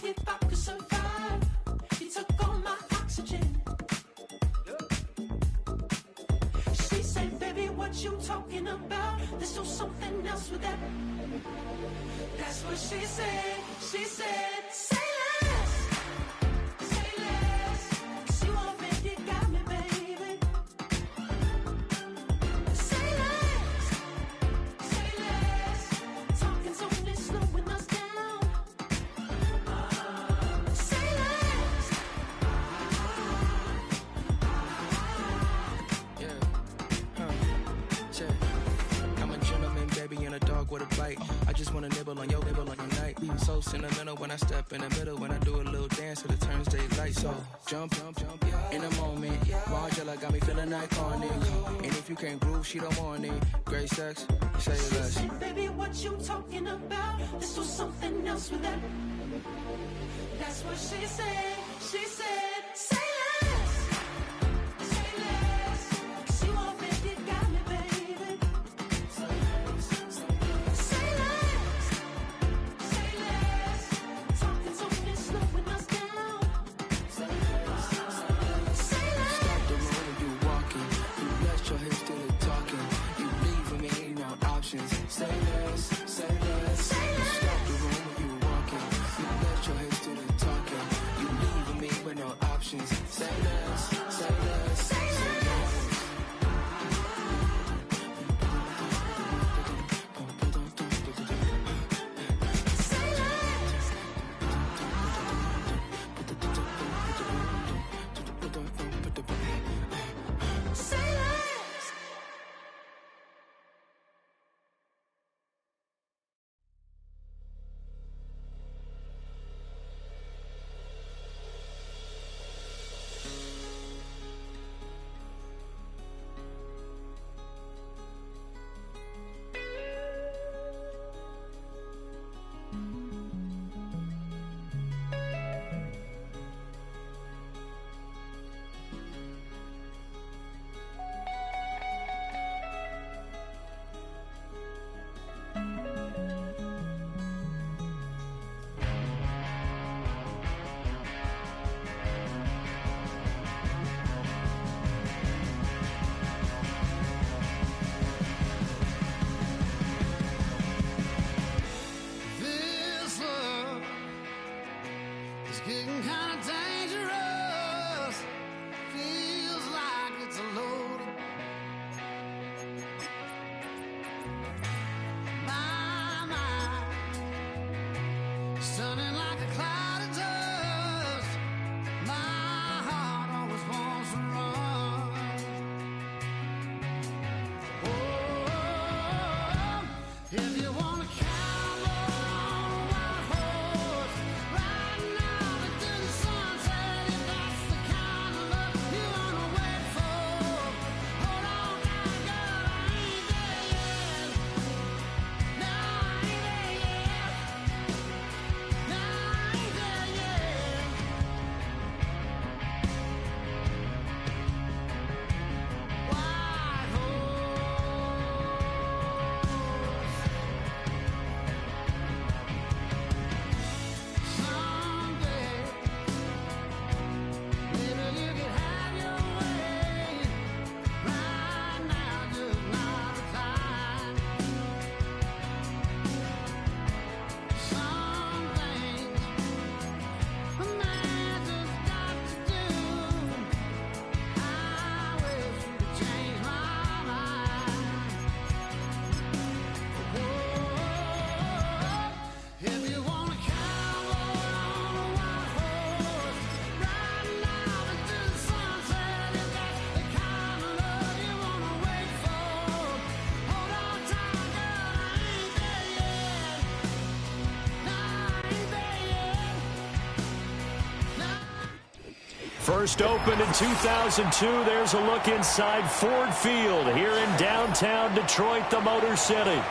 if I could survive. You took all my oxygen. She said, baby, what you talking about? There's still something else with that. That's what she said. She said, say less. Say less. 'Cause you already got me, baby. Say less. Say less. Talking's only slowing us down. Say less. I'm a gentleman, baby, and a dog with a bite. I just wanna nibble on your night. So sentimental when I step in the middle. When I do a little dance, till it turns daylight. So jump, in a moment. Margella got me feeling iconic. And if you can't groove, she don't want it. Great sex, say less. She said, baby, what you talking about? There's still something else with that. That's what she said. She said, say less. Say less. 'Cause you already got me, baby. Say less. Say less. Talking's only slowing us down. Say less. Say less. Stop the road when you walking. You rest your hips till it talking. You leaving me no options. Say less, say less. Say less. Stop the road when you walking. You rest your hips till it talking. You leaving me with no options. Say less, say less, say less. Say less. This love is getting kind of dangerous. Feels like it's loaded. My mind stunning like a cloud of dust. My heart always wants to run. Oh, if you want to cowboy on a wild horse, right now into the sunset, if that's the kind of love you want to wait for. Hold on now, girl, I ain't there yet. No, I ain't there yet. No, I ain't there yet. White someday, maybe you could have your way. Right now, just not the time. Some things a man just got to do. I wish you could change my mind. If you want a cowboy on a wild horse, riding out into the sunset, if that's the kind of love you want to wait for. Hold on tight, girl, I ain't there yet. No, I ain't there yet. No. First opened in 2002. There's a look inside Ford Field here in downtown Detroit, the Motor City.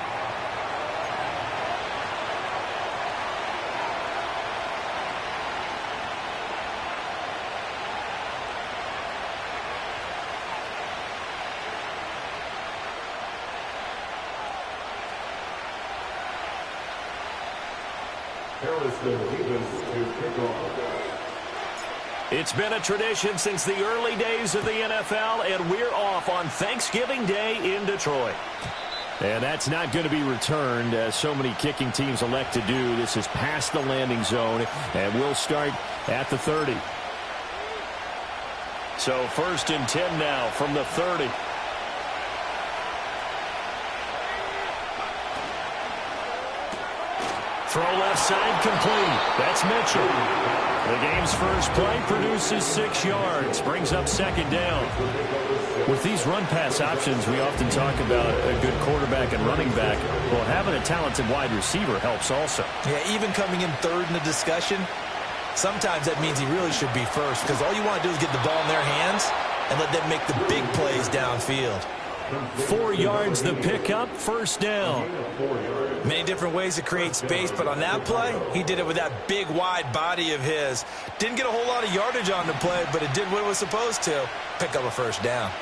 It's been a tradition since the early days of the NFL, and we're off on Thanksgiving Day in Detroit. And that's not going to be returned, as so many kicking teams elect to do. This is past the landing zone, and we'll start at the 30. So 1st and 10 now from the 30. Throw left side complete. That's Mitchell. The game's first play produces 6 yards, brings up 2nd down. With these run-pass options, we often talk about a good quarterback and running back. Well, having a talented wide receiver helps also. Yeah, even coming in 3rd in the discussion, sometimes that means he really should be first, because all you want to do is get the ball in their hands and let them make the big plays downfield. 4 yards the pickup, 1st down. Many different ways to create space, but on that play, he did it with that big, wide body of his. Didn't get a whole lot of yardage on the play, but it did what it was supposed to. Pick up a 1st down.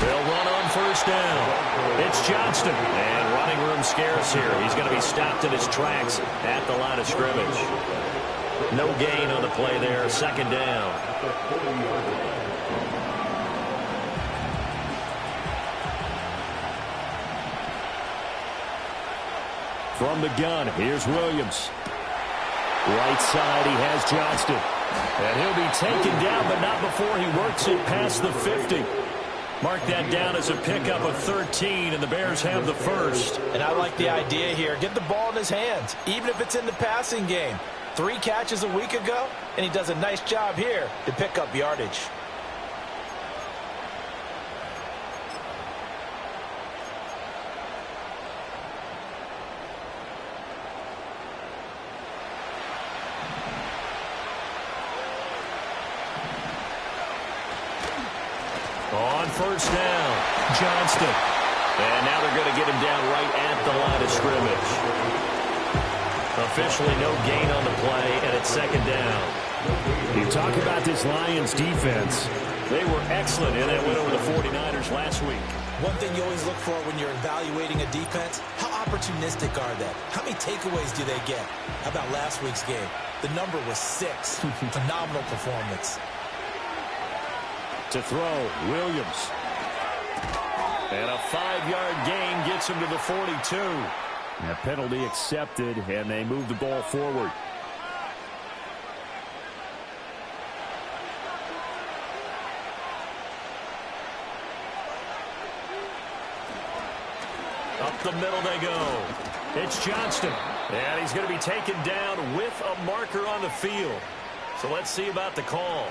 They'll run on 1st down. It's Johnston, and running room scarce here. He's going to be stopped in his tracks at the line of scrimmage. No gain on the play there, 2nd down. From the gun, here's Williams. Right side, he has Johnston. And he'll be taken down, but not before he works it past the 50. Mark that down as a pickup of 13, and the Bears have the 1st. And I like the idea here. Get the ball in his hands, even if it's in the passing game. 3 catches a week ago, and he does a nice job here to pick up yardage. On 1st down, Johnston. And now they're going to get him down right at the line of scrimmage. Officially no gain on the play, and it's 2nd down. You talk about this Lions defense. They were excellent in that win over the 49ers last week. One thing you always look for when you're evaluating a defense, how opportunistic are they? How many takeaways do they get? How about last week's game? The number was 6. Phenomenal performance. To throw, Williams. And a 5-yard gain gets him to the 42. A penalty accepted, and they move the ball forward. Up the middle they go. It's Johnston. And he's going to be taken down with a marker on the field. So let's see about the call.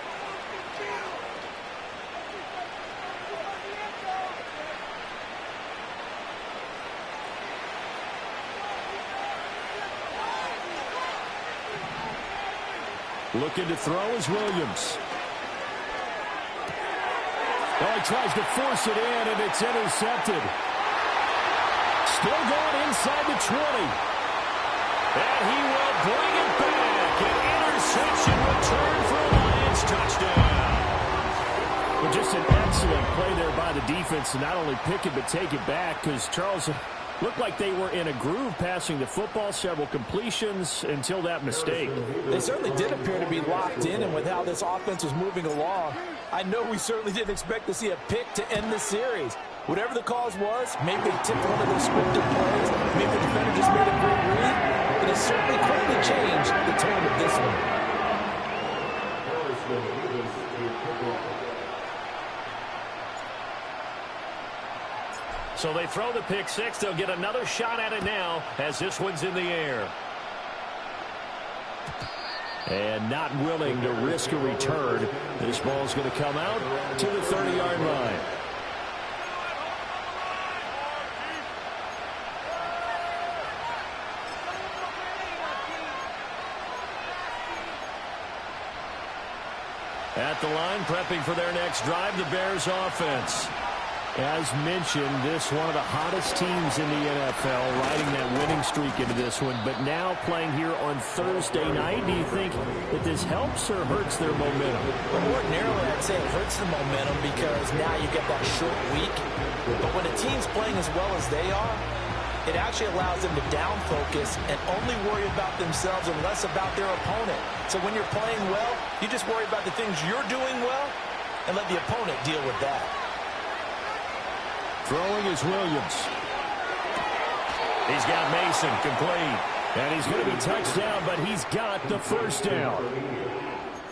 Looking to throw is Williams. Oh, he tries to force it in, and it's intercepted. Still going inside the 20. And he will bring it back. An interception return for a Lions touchdown. Well, just an excellent play there by the defense to not only pick it but take it back, because Charles looked like they were in a groove passing the football, several completions until that mistake. They certainly did appear to be locked in, and with how this offense was moving along, I know we certainly didn't expect to see a pick to end the series. Whatever the cause was, maybe they tipped one of those scripted plays, maybe the defender just made a great read. It has certainly quickly changed the tone of this one. So they throw the pick six. They'll get another shot at it now as this one's in the air. And not willing to risk a return. This ball's going to come out to the 30-yard line. At the line, prepping for their next drive, the Bears offense. As mentioned, this one of the hottest teams in the NFL, riding that winning streak into this one, but now playing here on Thursday night. Do you think that this helps or hurts their momentum? Well, ordinarily, I'd say it hurts the momentum because now you get that short week. But when a team's playing as well as they are, it actually allows them to down focus and only worry about themselves and less about their opponent. So when you're playing well, you just worry about the things you're doing well and let the opponent deal with that. Throwing is Williams. He's got Mason complete. And he's going to be touched down, but he's got the first down.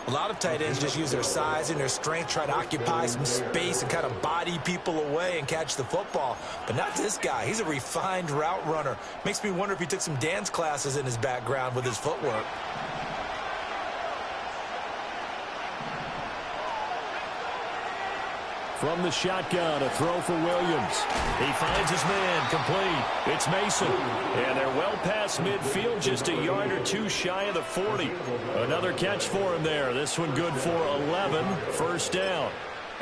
A lot of tight ends just use their size and their strength, try to occupy some space and kind of body people away and catch the football. But not this guy. He's a refined route runner. Makes me wonder if he took some dance classes in his background with his footwork. From the shotgun, a throw for Williams. He finds his man, complete. It's Mason. And they're well past midfield, just a yard or two shy of the 40. Another catch for him there. This one good for 11, first down.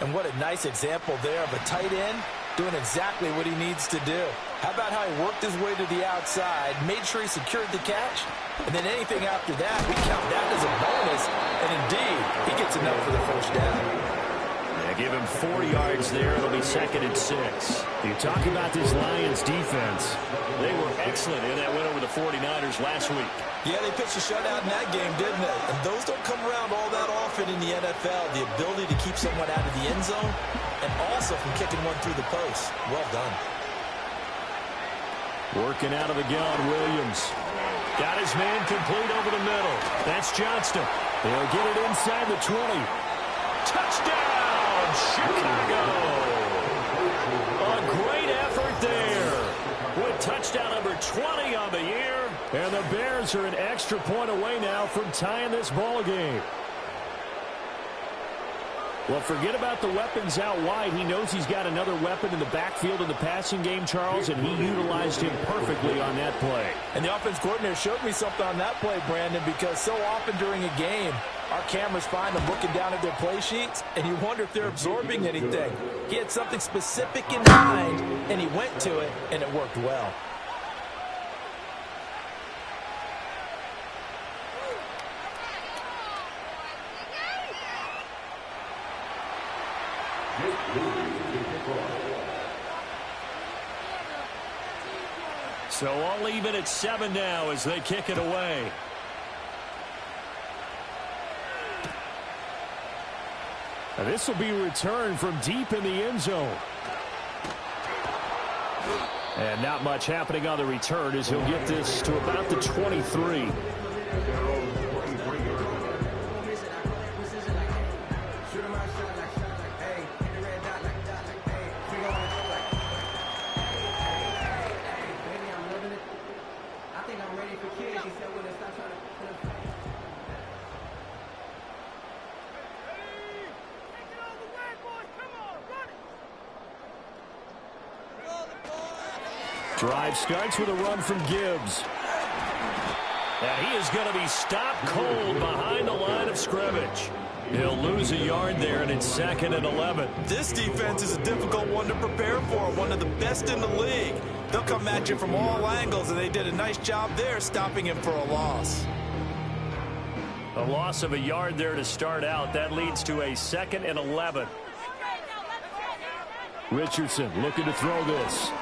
And what a nice example there of a tight end doing exactly what he needs to do. How about how he worked his way to the outside, made sure he secured the catch, and then anything after that, we count that as a bonus. And indeed, he gets enough for the first down. Give him 4 yards there. It'll be 2nd and 6. You talk about this Lions defense. They were excellent in that win over the 49ers last week. Yeah, they pitched a shutout in that game, didn't they? And those don't come around all that often in the NFL. The ability to keep someone out of the end zone and also from kicking one through the post. Well done. Working out of the gun, Williams. Got his man complete over the middle. That's Johnston. They'll get it inside the 20. Touchdown! Chicago! A great effort there with touchdown number 20 on the year. And the Bears are an extra point away now from tying this ball game. Well, forget about the weapons out wide. He knows he's got another weapon in the backfield in the passing game, Charles, and he utilized him perfectly on that play. And the offense coordinator showed me something on that play, Brandon, because so often during a game, our cameras find them looking down at their play sheets, and you wonder if they're absorbing anything. He had something specific in mind, and he went to it, and it worked well. So all even at 7 now as they kick it away. And this will be returned from deep in the end zone. And not much happening on the return as he'll get this to about the 23. Drive starts with a run from Gibbs. And he is going to be stopped cold behind the line of scrimmage. He'll lose a yard there, and it's 2nd and 11. This defense is a difficult one to prepare for, one of the best in the league. They'll come at you from all angles, and they did a nice job there stopping him for a loss. A loss of a yard there to start out. That leads to a 2nd and 11. Richardson looking to throw this.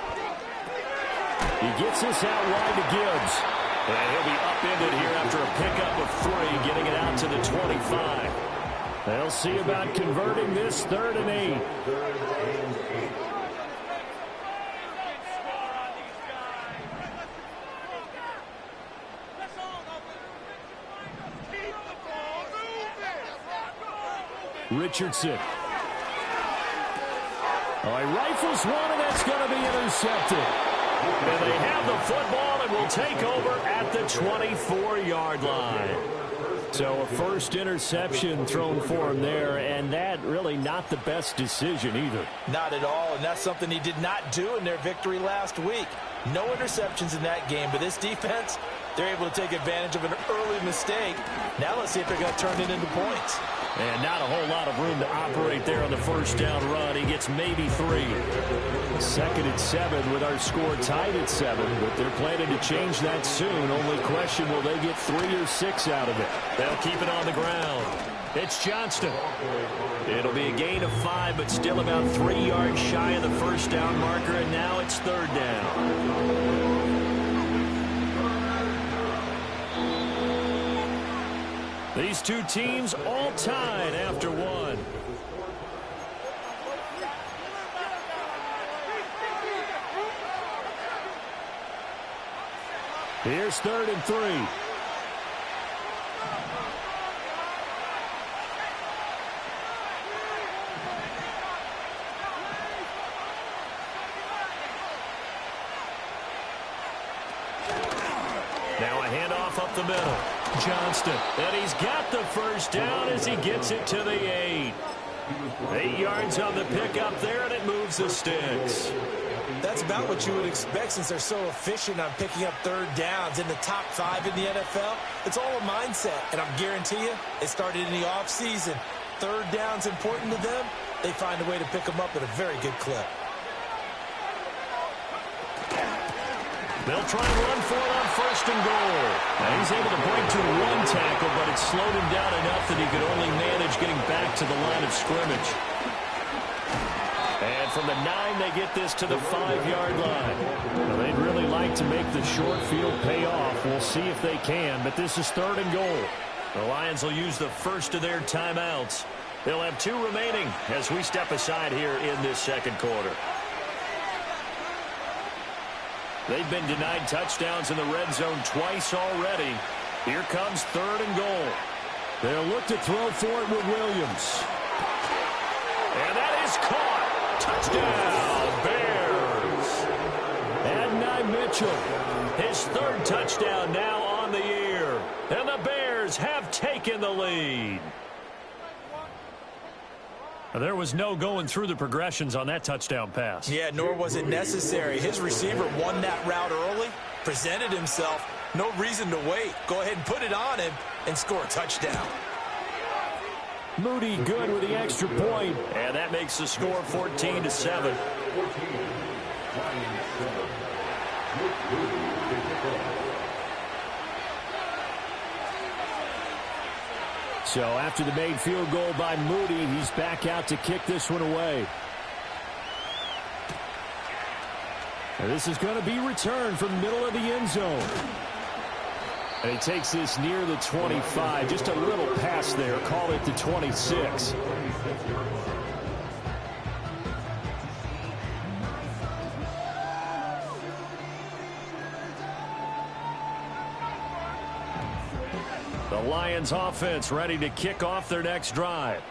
He gets this out wide to Gibbs. And he'll be upended here after a pickup of 3, getting it out to the 25. They'll see about converting this 3rd and 8. Richardson. Oh, he rifles one, and that's going to be intercepted. And they have the football and will take over at the 24-yard line. So a first interception thrown for him there, and that really not the best decision either. Not at all, and that's something he did not do in their victory last week. No interceptions in that game, but this defense, they're able to take advantage of an early mistake. Now let's see if they're going to turn it into points. And not a whole lot of room to operate there on the first down run. He gets maybe 3. 2nd and 7 with our score tied at 7, but they're planning to change that soon. Only question, will they get 3 or 6 out of it? They'll keep it on the ground. It's Johnston. It'll be a gain of 5, but still about 3 yards shy of the first down marker, and now it's 3rd down. These two teams all tied after one. Here's 3rd and 3. Now a handoff up the middle. Johnston. And he's got the first down as he gets it to the 8. 8 yards on the pickup there, and it moves the sticks. That's about what you would expect since they're so efficient on picking up 3rd downs in the top 5 in the NFL. It's all a mindset, and I guarantee you it started in the offseason. 3rd down's important to them. They find a way to pick them up at a very good clip. They'll try and run for it on 1st and goal. Now he's able to break to 1 tackle, but it slowed him down enough that he could only manage getting back to the line of scrimmage. And from the 9, they get this to the 5-yard line. Now, they'd really like to make the short field pay off. We'll see if they can, but this is 3rd and goal. The Lions will use the first of their timeouts. They'll have 2 remaining as we step aside here in this 2nd quarter. They've been denied touchdowns in the red zone twice already. Here comes 3rd and goal. They'll look to throw for it with Williams. And that is caught. Touchdown, Bears. Adonai Mitchell, his 3rd touchdown now on the year. And the Bears have taken the lead. There was no going through the progressions on that touchdown pass. Yeah, nor was it necessary. His receiver won that route early, presented himself. No reason to wait. Go ahead and put it on him and score a touchdown. Moody good with the extra point. And that makes the score 14-7. So after the made field goal by Moody, he's back out to kick this one away. And this is going to be returned from the middle of the end zone. And he takes this near the 25. Just a little pass there. Call it the 26. The Lions offense ready to kick off their next drive.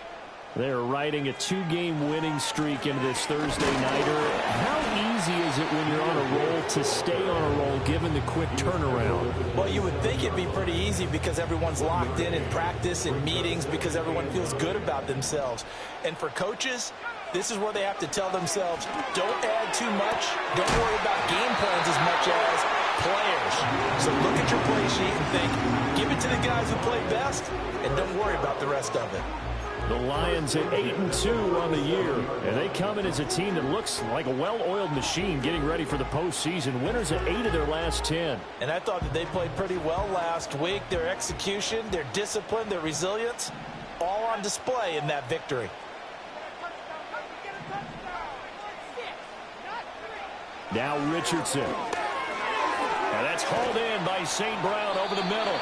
They're riding a 2-game winning streak into this Thursday nighter. How easy is it when you're on a roll to stay on a roll given the quick turnaround? Well, you would think it'd be pretty easy because everyone's locked in practice and meetings because everyone feels good about themselves. And for coaches, this is where they have to tell themselves, don't add too much. Don't worry about game plans as much as players. So look at your play sheet and think, give it to the guys who play best, and don't worry about the rest of it. The Lions at 8-2 on the year, and they come in as a team that looks like a well-oiled machine getting ready for the postseason. Winners at 8 of their last 10. And I thought that they played pretty well last week. Their execution, their discipline, their resilience, all on display in that victory. Now Richardson. And that's hauled in by St. Brown over the middle.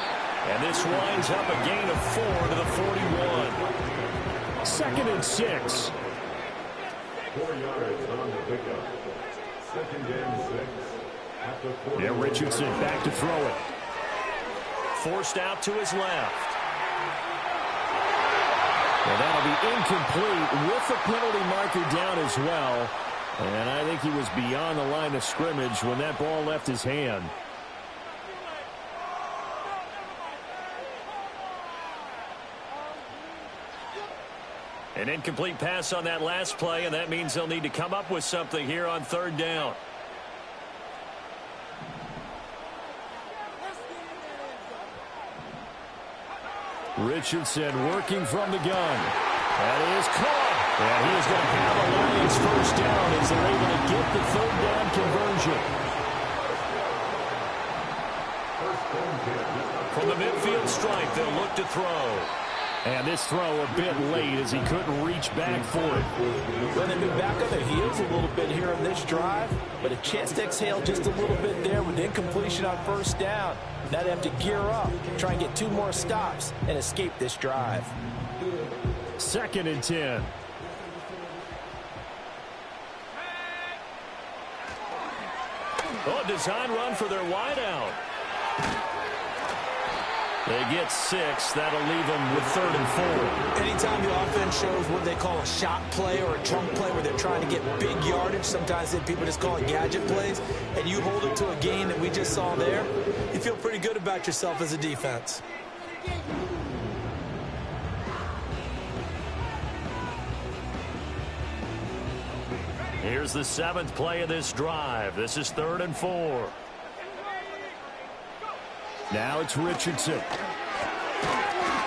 And this winds up a gain of 4 to the 41. 2nd and 6. 4 yards on the pickup. 2nd and 6. Yeah, Richardson back to throw it. Forced out to his left. And that'll be incomplete with the penalty marker down as well. And I think he was beyond the line of scrimmage when that ball left his hand. An incomplete pass on that last play, and that means they'll need to come up with something here on 3rd down. Richardson working from the gun. That is caught. And he is going to have a Lions first down as they're able to get the 3rd down conversion. From the midfield stripe, they'll look to throw. And this throw a bit late as he couldn't reach back for it. Well, they move back on their heels a little bit here on this drive, but a chance to exhale just a little bit there with then completion on first down. Now they have to gear up, try and get 2 more stops, and escape this drive. 2nd and 10. Oh, design run for their wideout. They get 6. That'll leave them with 3rd and 4. Anytime the offense shows what they call a shot play or a chunk play where they're trying to get big yardage, sometimes people just call it gadget plays, and you hold it to a gain that we just saw there, you feel pretty good about yourself as a defense. Here's the 7th play of this drive. This is 3rd and 4. Now it's Richardson.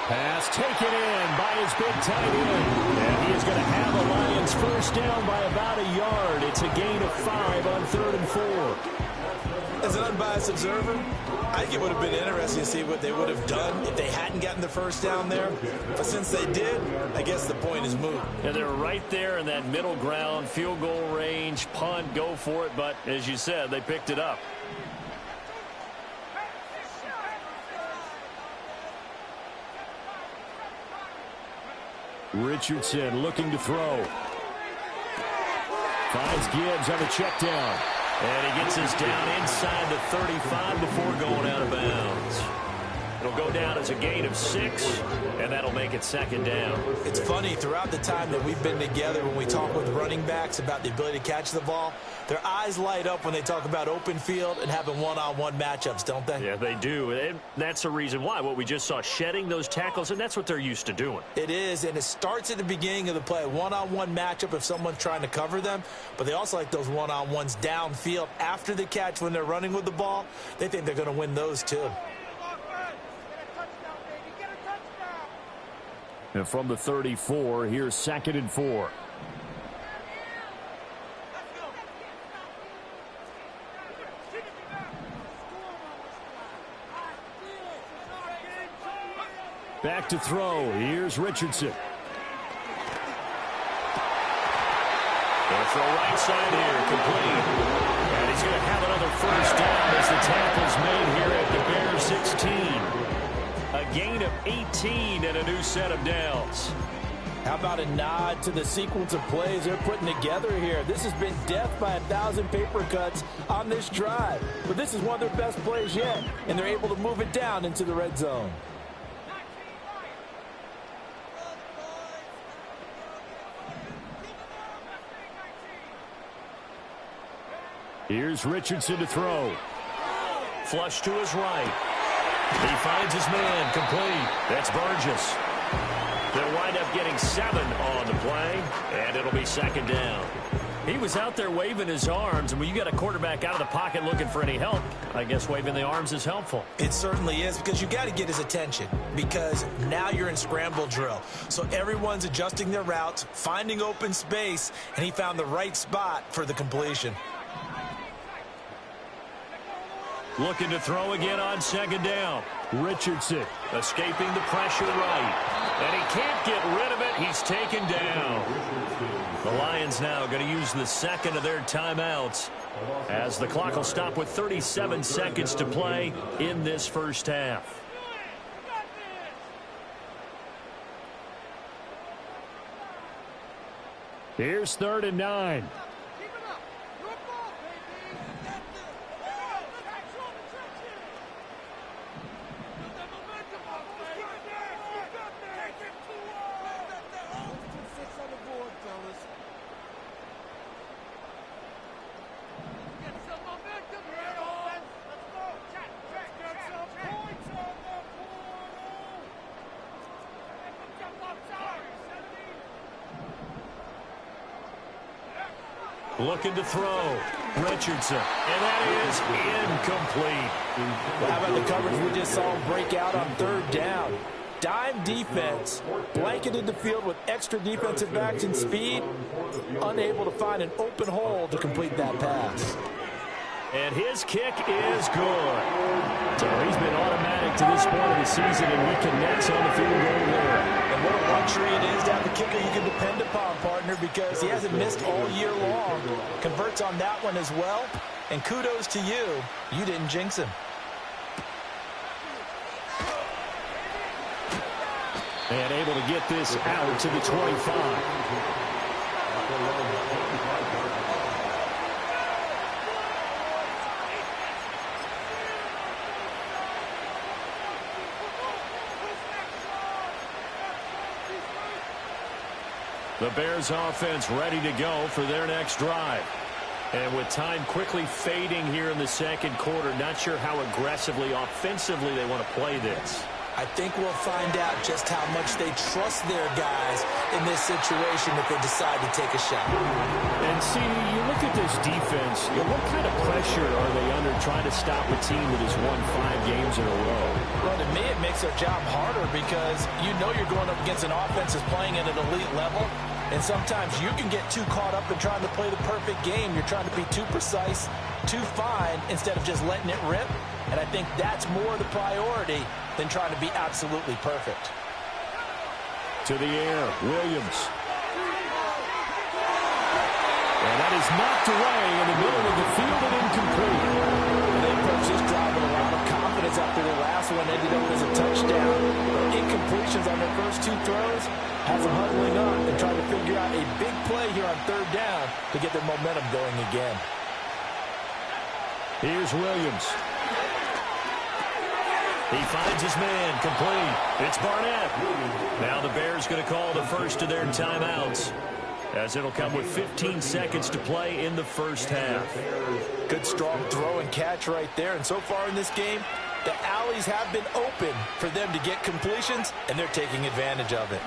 Pass taken in by his big tight end. And he is going to have the Lions first down by about a yard. It's a gain of 5 on 3rd and 4. As an unbiased observer, I think it would have been interesting to see what they would have done if they hadn't gotten the first down there. But since they did, I guess the point is moot. And they're right there in that middle ground, field goal range, punt, go for it. But as you said, they picked it up. Richardson looking to throw. Finds Gibbs on the check down. And he gets us down inside the 35 before going out of bounds. It'll go down as a gain of 6, and that'll make it 2nd down. It's funny, throughout the time that we've been together, when we talk with running backs about the ability to catch the ball, their eyes light up when they talk about open field and having one-on-one matchups, don't they? Yeah, they do. And that's the reason why. What we just saw, shedding those tackles, and that's what they're used to doing. It is, and it starts at the beginning of the play. One-on-one matchup if someone's trying to cover them, but they also like those one-on-ones downfield after the catch when they're running with the ball. They think they're going to win those too. And from the 34, here's 2nd and 4. Back to throw. Here's Richardson. They'll throw right side here, complete. And he's going to have another first down as the tackle's made here at the Bears 16. A gain of 18 and a new set of downs. How about a nod to the sequence of plays they're putting together here? This has been death by 1,000 paper cuts on this drive. But this is one of their best plays yet, and they're able to move it down into the red zone. Here's Richardson to throw. Flush to his right. He finds his man, complete. That's Burgess. They'll wind up getting 7 on the play, and it'll be 2nd down. He was out there waving his arms, and when you got a quarterback out of the pocket looking for any help, I guess waving the arms is helpful. It certainly is, because you got to get his attention, because now you're in scramble drill. So everyone's adjusting their routes, finding open space, and he found the right spot for the completion. Looking to throw again on 2nd down. Richardson escaping the pressure right. And he can't get rid of it. He's taken down. The Lions now going to use the 2nd of their timeouts as the clock will stop with 37 seconds to play in this first half. Here's 3rd and 9. Looking to throw. Richardson. And that is incomplete. Well, how about the coverage we just saw him break out on 3rd down? Dime defense, blanketed the field with extra defensive backs and speed, unable to find an open hole to complete that pass. And his kick is good. So he's been automatic to this point of the season, and he connects on the field goal there. And what a luxury it is to have a kicker you can depend upon, partner, because he hasn't missed all year long. Converts on that one as well. And kudos to you. You didn't jinx him. And able to get this out to the 25. The Bears offense ready to go for their next drive. And with time quickly fading here in the second quarter, not sure how aggressively, offensively they want to play this. I think we'll find out just how much they trust their guys in this situation if they decide to take a shot. And see, you look at this defense, what kind of pressure are they under trying to stop a team that has won 5 games in a row? Well, to me, it makes their job harder because you know you're going up against an offense that's playing at an elite level. And sometimes you can get too caught up in trying to play the perfect game. You're trying to be too precise, too fine, instead of just letting it rip. And I think that's more the priority than trying to be absolutely perfect. To the air, Williams. And that is knocked away in the middle of the field and incomplete. They approached this drive with a lot of confidence after their last one ended up as a touchdown. Incompletions on their first 2 throws has them huddling up and trying to figure out a big play here on 3rd down to get their momentum going again. Here's Williams. He finds his man, complete. It's Barnett. Now the Bears going to call the first of their timeouts, as it'll come with 15 seconds to play in the first half. Good strong throw and catch right there. And so far in this game, the alleys have been open for them to get completions, and they're taking advantage of it.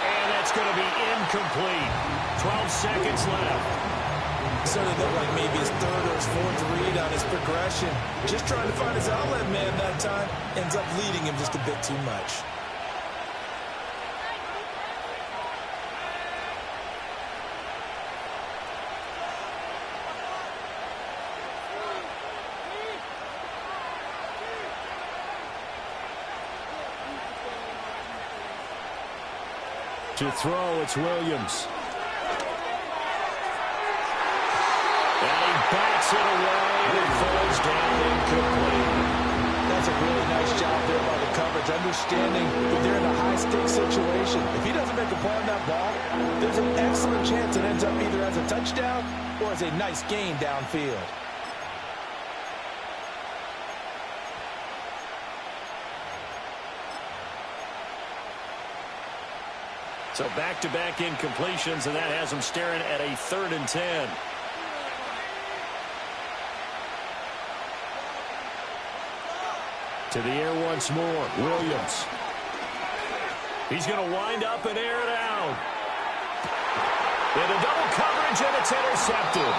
And that's going to be incomplete. 12 seconds left. Certainly looked like maybe his 3rd or his 4th read on his progression. Just trying to find his outlet man that time. Ends up leading him just a bit too much. To throw, it's Williams. Bats it away, and it falls down incomplete. That's a really nice job there by the coverage, understanding that they're in a high-stakes situation. If he doesn't make a play on that ball, there's an excellent chance it ends up either as a touchdown or as a nice gain downfield. So back-to-back incompletions, and that has them staring at a 3rd and 10. To the air once more, Williams. He's going to wind up and air it out. Into double coverage, and it's intercepted.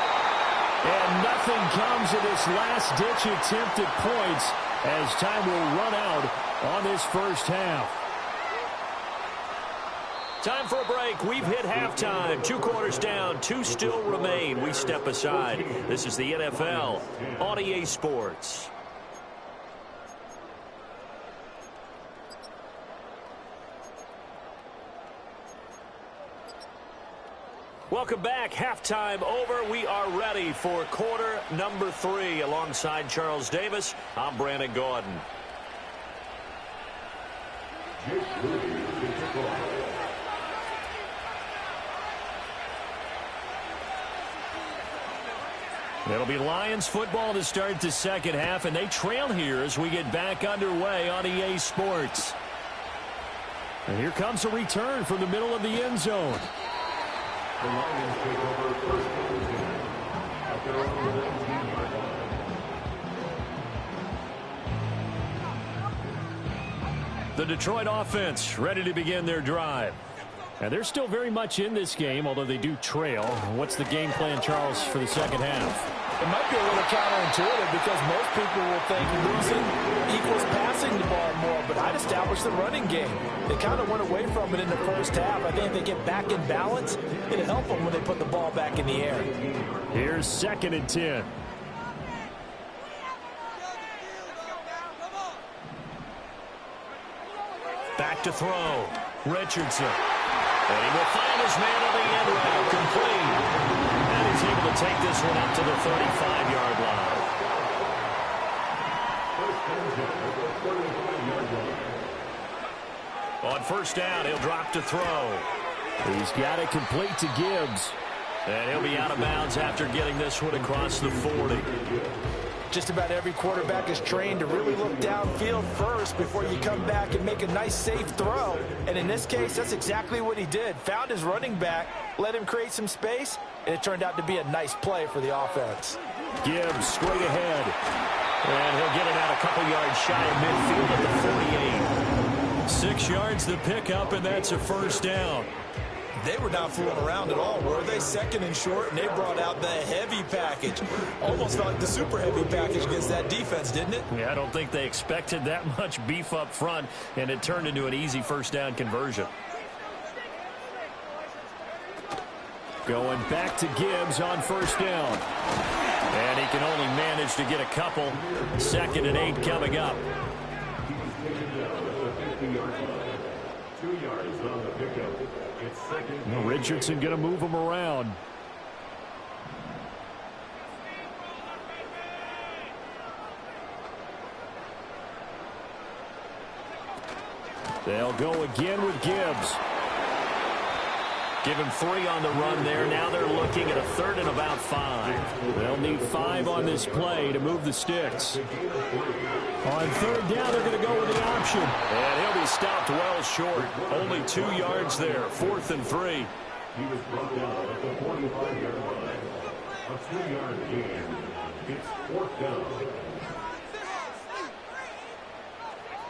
And nothing comes of this last-ditch attempt at points as time will run out on this first half. Time for a break. We've hit halftime. 2 quarters down. 2 still remain. We step aside. This is the NFL on EA Sports. Welcome back. Halftime over. We are ready for quarter number 3. Alongside Charles Davis, I'm Brandon Gordon. It'll be Lions football to start the second half, and they trail here as we get back underway on EA Sports. And here comes a return from the middle of the end zone. The Lions take over first at their own 19-yard line. The Detroit offense ready to begin their drive. And they're still very much in this game, although they do trail. What's the game plan, Charles, for the second half? It might be a little counterintuitive because most people will think losing equals passing the ball more, but I'd establish the running game. They kind of went away from it in the first half. I think if they get back in balance, it'll help them when they put the ball back in the air. Here's 2nd and 10. Back to throw. Richardson. And he will find his man on the end route, complete. And Gibbs able to take this one up to the 35-yard line. On first down, he'll drop to throw. He's got it complete to Gibbs. And he'll be out of bounds after getting this one across the 40. Just about every quarterback is trained to really look downfield first before you come back and make a nice, safe throw. And in this case, that's exactly what he did. Found his running back, let him create some space, and it turned out to be a nice play for the offense. Gibbs straight ahead. And he'll get it out a couple yards shy of midfield at the 48. 6 yards the pickup, and that's a first down. They were not fooling around at all, were they? Second and short, and they brought out the heavy package. Almost felt like the super heavy package against that defense, didn't it? Yeah, I don't think they expected that much beef up front, and it turned into an easy first down conversion. Going back to Gibbs on first down. And he can only manage to get a couple. 2nd and 8 coming up. 2 yards on the pickup. It's second. Richardson going to move him around. They'll go again with Gibbs. Give him 3 on the run there. Now they're looking at a 3rd and about 5. They'll need 5 on this play to move the sticks. On 3rd down, they're going to go with the option. And he'll be stopped well short. Only 2 yards there. 4th and 3. He was brought down at the 45-yard line. A 2-yard gain. It's 4th down.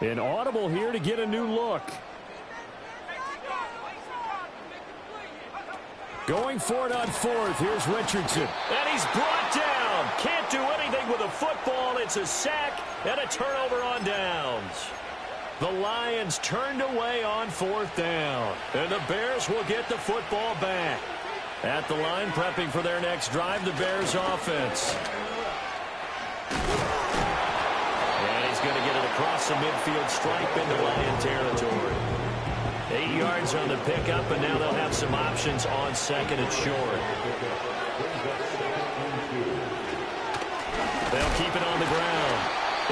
An audible here to get a new look. Going for it on 4th. Here's Richardson. And he's brought down. Can't do anything with a football. It's a sack and a turnover on downs. The Lions turned away on 4th down. And the Bears will get the football back. At the line, prepping for their next drive, the Bears offense. And he's going to get it across the midfield stripe into Lion territory. 8 yards on the pickup, and now they'll have some options on 2nd and short. They'll keep it on the ground.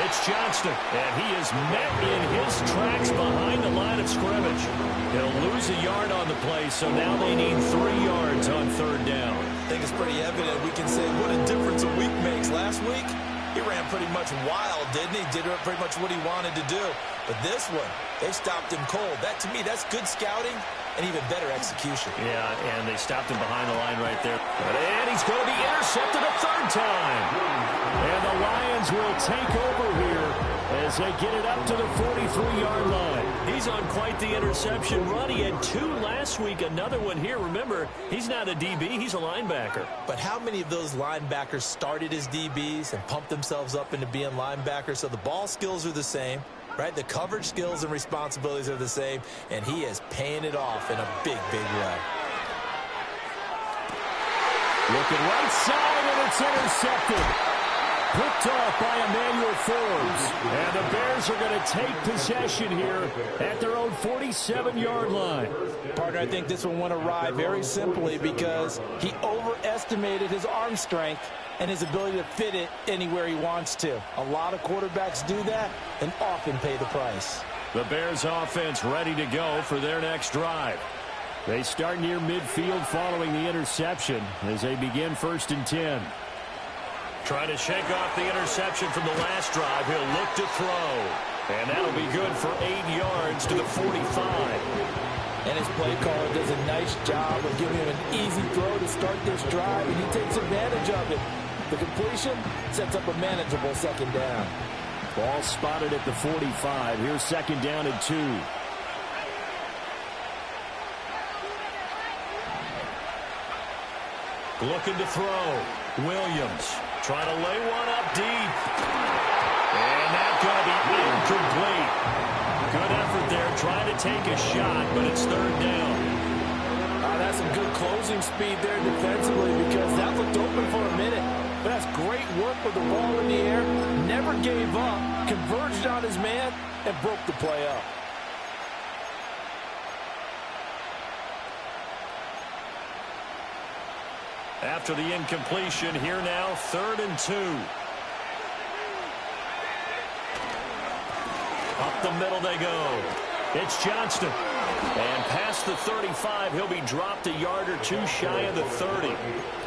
It's Johnston, and he is met in his tracks behind the line of scrimmage. He'll lose a yard on the play, so now they need 3 yards on 3rd down. I think it's pretty evident we can say what a difference a week makes. Last week, he ran pretty much wild, didn't he? Did pretty much what he wanted to do. But this one, they stopped him cold. That, to me, that's good scouting and even better execution. Yeah, and they stopped him behind the line right there. And he's going to be intercepted a 3rd time. And the Lions will take over here as they get it up to the 43-yard line. He's on quite the interception run. He had 2 last week, another one here. Remember, he's not a DB, he's a linebacker. But how many of those linebackers started as DBs and pumped themselves up into being linebackers? So the ball skills are the same, right? The coverage skills and responsibilities are the same, and he is paying it off in a big, big way. Looking right side, and it's intercepted. Picked off by Emmanuel Forbes. And the Bears are going to take possession here at their own 47-yard line. Partner, I think this one went awry very simply because he overestimated his arm strength and his ability to fit it anywhere he wants to. A lot of quarterbacks do that and often pay the price. The Bears offense ready to go for their next drive. They start near midfield following the interception as they begin 1st and 10. Trying to shake off the interception from the last drive. He'll look to throw. And that'll be good for 8 yards to the 45. And his play caller does a nice job of giving him an easy throw to start this drive, and he takes advantage of it. The completion sets up a manageable 2nd down. Ball spotted at the 45. Here's 2nd down and 2. Looking to throw. Williams trying to lay one up deep. And that's going to be incomplete. Good effort there trying to take a shot, but it's 3rd down. That's some good closing speed there defensively because that looked open for a minute. But that's great work with the ball in the air. Never gave up, converged on his man, and broke the play up. After the incompletion, here now, 3rd and 2. Up the middle they go. It's Johnston. And past the 35, he'll be dropped a yard or two shy of the 30.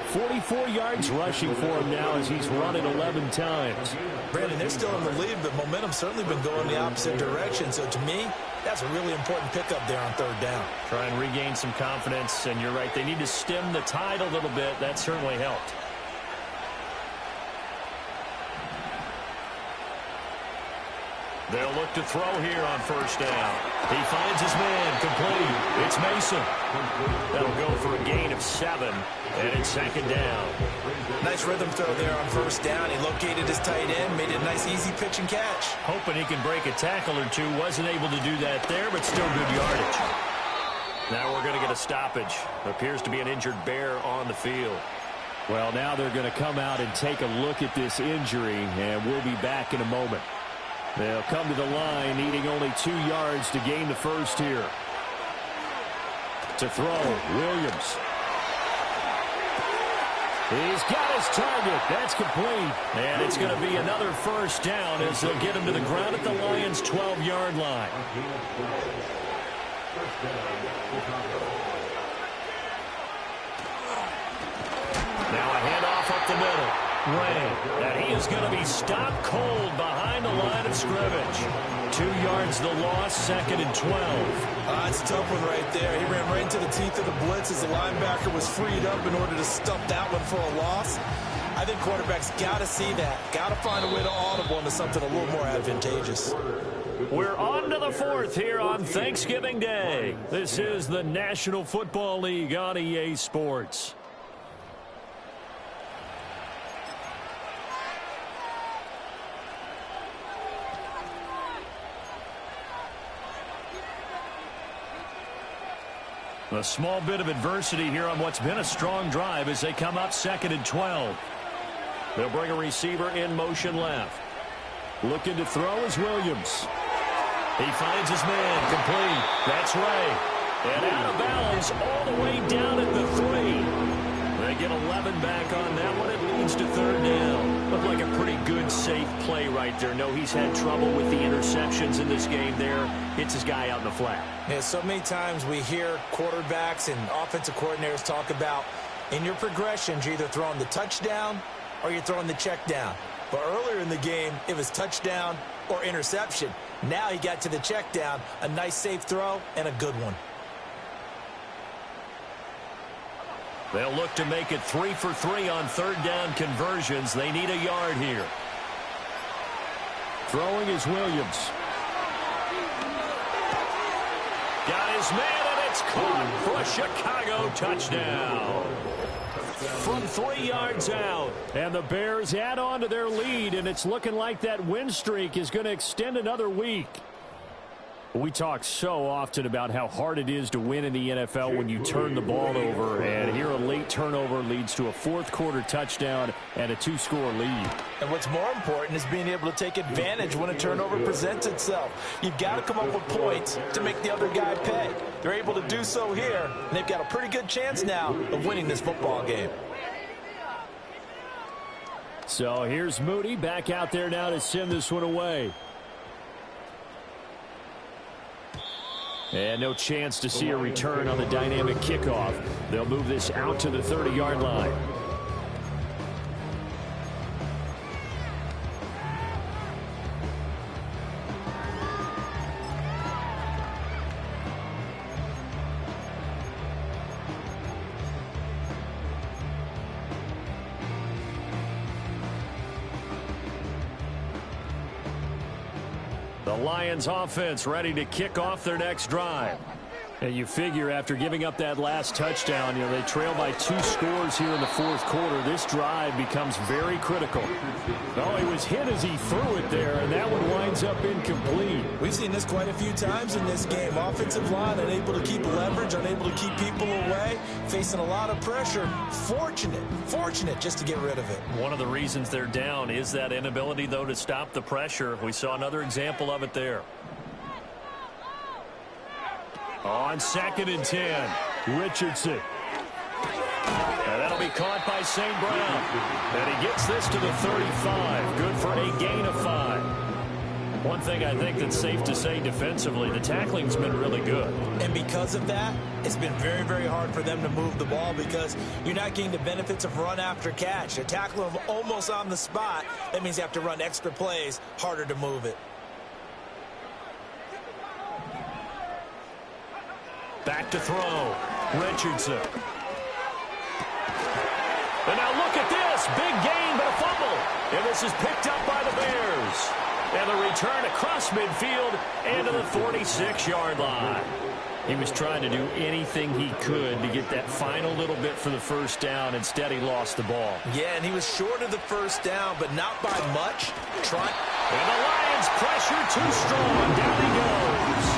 44 yards rushing for him now as he's run it 11 times. Brandon, they're still in the lead, but momentum's certainly been going the opposite direction. So to me, that's a really important pickup there on 3rd down. Try and regain some confidence, and you're right, they need to stem the tide a little bit. That certainly helped. They'll look to throw here on 1st down. He finds his man, complete. It's Mason. That'll go for a gain of 7, and it's 2nd down. Nice rhythm throw there on 1st down. He located his tight end, made it a nice easy pitch and catch. Hoping he can break a tackle or two. Wasn't able to do that there, but still good yardage. Now we're going to get a stoppage. Appears to be an injured Bear on the field. Well, now they're going to come out and take a look at this injury, and we'll be back in a moment. They'll come to the line, needing only 2 yards to gain the first here. To throw, Williams. He's got his target. That's complete. And it's going to be another 1st down as they'll get him to the ground at the Lions' 12-yard line. Now a handoff up the middle. Ray, and he is going to be stopped cold behind the line of scrimmage. 2 yards the loss, 2nd and 12. It's a tough one right there. He ran right into the teeth of the blitz as the linebacker was freed up in order to stuff that one for a loss. I think quarterbacks got to see that. Got to find a way to audible into something a little more advantageous. We're on to the 4th here on Thanksgiving Day. This is the National Football League on EA Sports. A small bit of adversity here on what's been a strong drive as they come up 2nd and 12. They'll bring a receiver in motion left. Looking to throw is Williams. He finds his man, complete. That's Ray. And out of bounds all the way down at the 3. They get 11 back on that one. It leads to 3rd down. Looked like a pretty good, safe play right there. No, he's had trouble with the interceptions in this game there. Hits his guy out in the flat. Yeah, so many times we hear quarterbacks and offensive coordinators talk about in your progressions, you're either throwing the touchdown or you're throwing the check down. But earlier in the game, it was touchdown or interception. Now he got to the check down, a nice safe throw and a good one. They'll look to make it 3 for 3 on 3rd down conversions. They need a yard here. Throwing is Williams. Got his man, and it's caught for a Chicago touchdown. From 3 yards out. And the Bears add on to their lead, and it's looking like that win streak is going to extend another week. We talk so often about how hard it is to win in the NFL when you turn the ball over, and here a late turnover leads to a 4th quarter touchdown and a 2-score lead. And what's more important is being able to take advantage when a turnover presents itself. You've got to come up with points to make the other guy pay. They're able to do so here, and they've got a pretty good chance now of winning this football game. So here's Moody back out there now to send this one away. And no chance to see a return on the dynamic kickoff. They'll move this out to the 30-yard line. The Lions offense ready to kick off their next drive. And you figure after giving up that last touchdown, they trail by 2 scores here in the 4th quarter. This drive becomes very critical. Oh, he was hit as he threw it there, and that one winds up incomplete. We've seen this quite a few times in this game. Offensive line unable to keep leverage, unable to keep people away, facing a lot of pressure. Fortunate just to get rid of it. One of the reasons they're down is that inability, though, to stop the pressure. We saw another example of it there. On 2nd and 10, Richardson. And that'll be be caught by St. Brown. And he gets this to the 35. Good for a gain of 5. One thing I think that's safe to say defensively, the tackling's been really good. And because of that, it's been very, very hard for them to move the ball because you're not getting the benefits of run after catch. They're tackling them almost on the spot. That means you have to run extra plays, harder to move it. Back to throw. Richardson. And now look at this. Big gain, but a fumble. And this is picked up by the Bears. And the return across midfield and to the 46-yard line. He was trying to do anything he could to get that final little bit for the first down. Instead, he lost the ball. Yeah, and he was short of the first down, but not by much. And the Lions pressure too strong. Down he goes.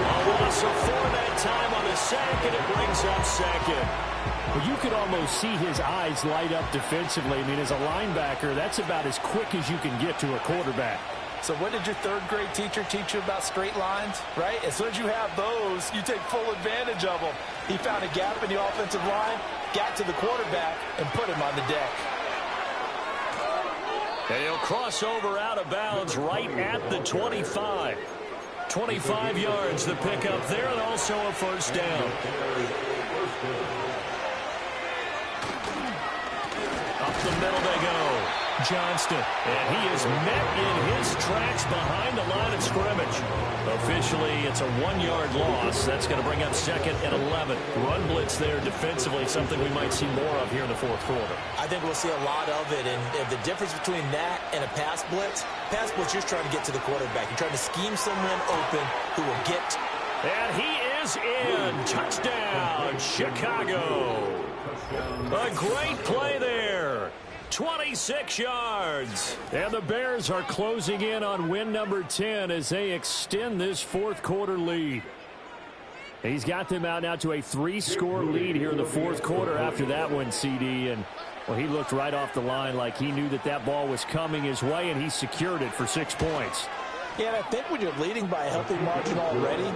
A loss of 4 that time on the sack, and it brings up second. Well, you could almost see his eyes light up defensively. I mean, as a linebacker, that's about as quick as you can get to a quarterback. So what did your third-grade teacher teach you about straight lines, right? As soon as you have those, you take full advantage of them. He found a gap in the offensive line, got to the quarterback, and put him on the deck. And he'll cross over out of bounds right at the 25. 25 yards the pickup there, and also a first down. Up the middle they go. Johnston. And he is met in his tracks behind the line of scrimmage. Officially, it's a 1-yard loss. That's going to bring up second and 11. Run blitz there defensively, something we might see more of here in the fourth quarter. I think we'll see a lot of it. And the difference between that and a pass blitz, you're just trying to get to the quarterback. You're trying to scheme someone open who will get. And he is in. Touchdown, Chicago. A great play there. 26 yards. And the Bears are closing in on win number 10 as they extend this fourth quarter lead. He's got them out now to a 3-score lead here in the fourth quarter after that one, CD. And, well, he looked right off the line like he knew that ball was coming his way, and he secured it for 6 points. Yeah, and I think when you're leading by a healthy margin already,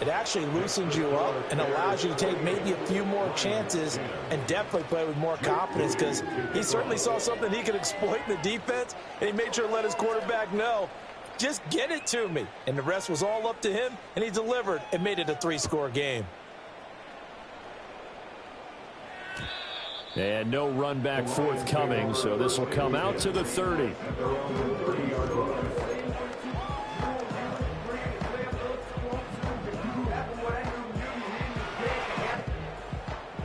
it actually loosens you up and allows you to take maybe a few more chances and definitely play with more confidence because he certainly saw something he could exploit in the defense, and he made sure to let his quarterback know, just get it to me. And the rest was all up to him, and he delivered and made it a 3-score game. And no run back forthcoming, so this will come out to the 30.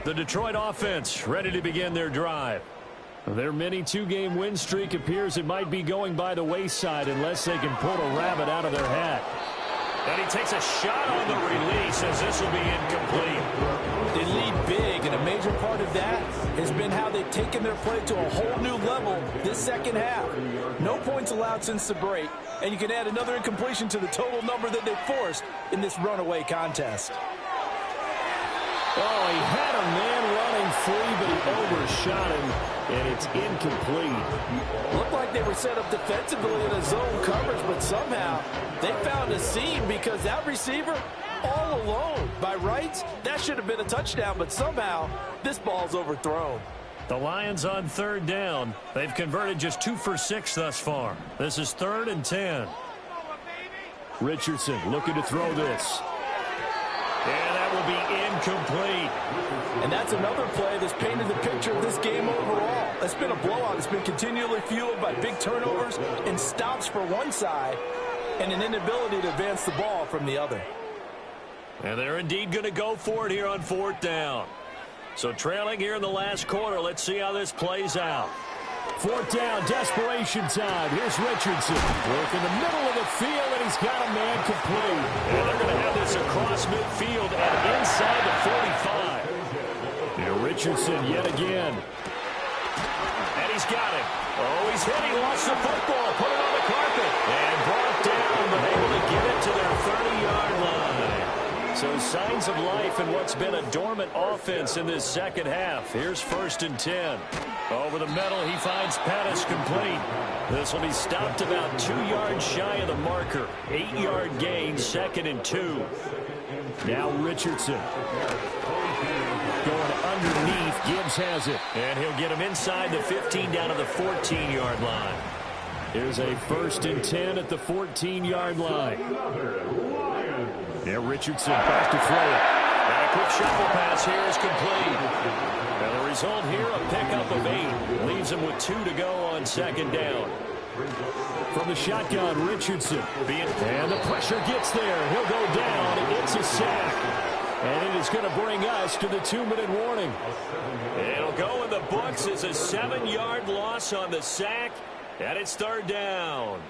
The Detroit offense ready to begin their drive. Their mini 2-game win streak appears it might be going by the wayside unless they can pull a rabbit out of their hat. And he takes a shot on the release as this will be incomplete. They lead big, and a major part of that has been how they've taken their play to a whole new level this second half. No points allowed since the break, and you can add another incompletion to the total number that they forced in this runaway contest. Oh, he had a man running free, but he overshot him, and it's incomplete. Looked like they were set up defensively in a zone coverage, but somehow they found a seam because that receiver all alone. By rights, that should have been a touchdown, but somehow this ball's overthrown. The Lions on third down. They've converted just 2 for 6 thus far. This is 3rd and 10. Richardson looking to throw this. And that will be incomplete. And that's another play that's painted the picture of this game overall. It's been a blowout. It's been continually fueled by big turnovers and stops for one side and an inability to advance the ball from the other. And they're indeed going to go for it here on 4th down. So trailing here in the last quarter. Let's see how this plays out. 4th down, desperation time. Here's Richardson. Work in the middle of the field, and he's got a man complete. And they're going to have this across midfield and inside the 45. Here Richardson yet again. And he's got it. Oh, he's hit. He lost the football. Put it on the carpet. And brought down, but able to get it to their 30-yard line. So signs of life in what's been a dormant offense in this second half. Here's 1st and 10. Over the middle, he finds Pettis complete. This will be stopped about 2 yards shy of the marker. 8-yard gain, 2nd and 2. Now Richardson. Going underneath. Gibbs has it. And he'll get him inside the 15 down to the 14-yard line. Here's a 1st and 10 at the 14-yard line. Yeah, Richardson back to throw it. And a quick shuffle pass here is complete. And the result here, a pickup of 8. Leaves him with 2 to go on 2nd down. From the shotgun, Richardson. And the pressure gets there. He'll go down. It's a sack. And it is going to bring us to the 2-minute warning. It'll go in the books as a 7-yard loss on the sack. And it's 3rd down.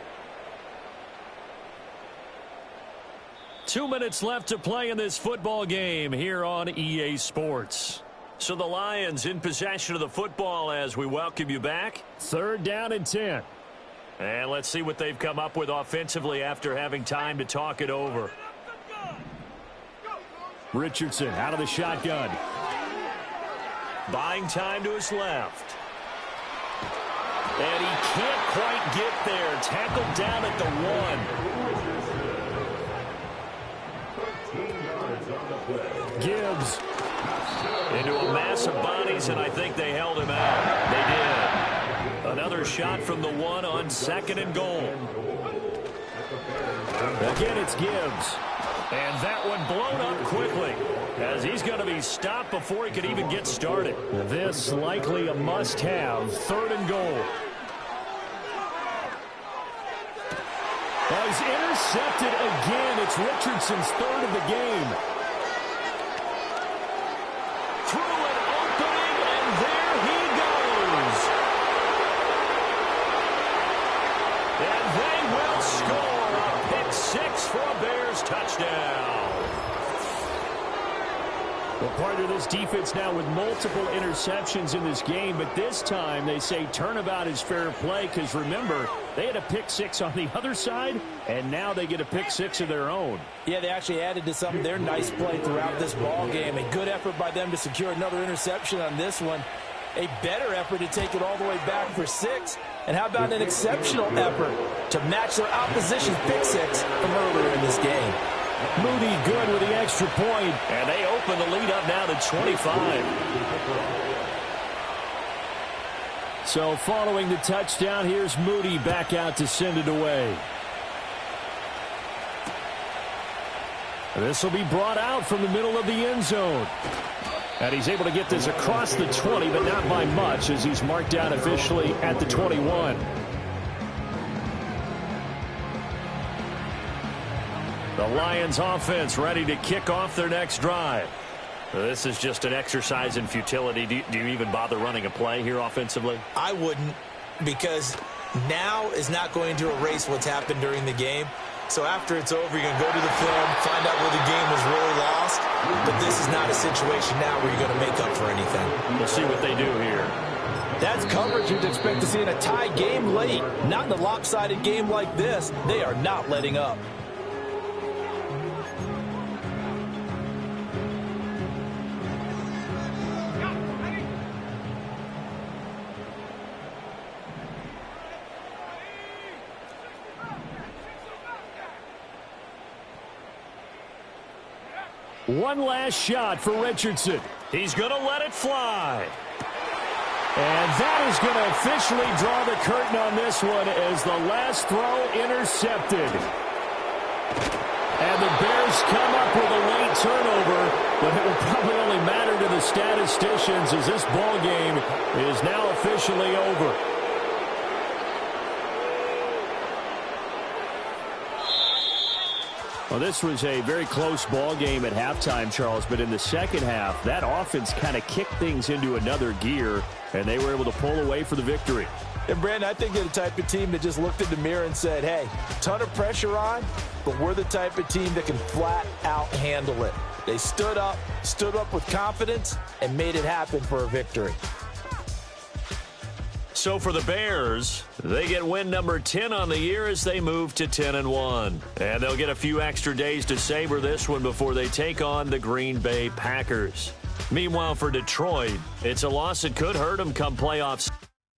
2 minutes left to play in this football game here on EA Sports. So the Lions in possession of the football as we welcome you back. 3rd down and 10. And let's see what they've come up with offensively after having time to talk it over. Richardson out of the shotgun. Buying time to his left. And he can't quite get there. Tackled down at the 1. Gibbs. Into a mass of bodies, and I think they held him out. They did. Another shot from the 1 on 2nd and goal. Again, it's Gibbs. And that one blown up quickly, as he's going to be stopped before he could even get started. This likely a must-have. 3rd and goal. He's intercepted again. It's Richardson's 3rd of the game. Through an opening, and there he goes. And they will score a pick 6 for a Bears touchdown. Well, part of this defense now with multiple interceptions in this game, but this time they say turnabout is fair play because, remember, they had a pick 6 on the other side, and now they get a pick 6 of their own. Yeah, they actually added to some of their nice play throughout this ball game. A good effort by them to secure another interception on this one. A better effort to take it all the way back for 6. And how about an exceptional effort to match their opposition's pick 6 from earlier in this game. Moody good with the extra point. And they open the lead up now to 25. So following the touchdown, here's Moody back out to send it away. This will be brought out from the middle of the end zone. And he's able to get this across the 20, but not by much, as he's marked down officially at the 21. The Lions offense ready to kick off their next drive. This is just an exercise in futility. Do you even bother running a play here offensively? I wouldn't, because now is not going to erase what's happened during the game. So after it's over, you're going to go to the film, find out where the game was really lost. But this is not a situation now where you're going to make up for anything. We'll see what they do here. That's coverage you'd expect to see in a tie game late. Not in a lopsided game like this. They are not letting up. One last shot for Richardson. He's going to let it fly. And that is going to officially draw the curtain on this one as the last throw intercepted. And the Bears come up with a late turnover, but it will probably only matter to the statisticians as this ball game is now officially over. Well, this was a very close ball game at halftime, Charles, but in the second half, that offense kind of kicked things into another gear, and they were able to pull away for the victory. And, Brandon, I think they're the type of team that just looked in the mirror and said, hey, ton of pressure on, but we're the type of team that can flat out handle it. They stood up with confidence, and made it happen for a victory. So for the Bears, they get win number 10 on the year as they move to 10-1. And they'll get a few extra days to savor this one before they take on the Green Bay Packers. Meanwhile, for Detroit, it's a loss that could hurt them come playoffs.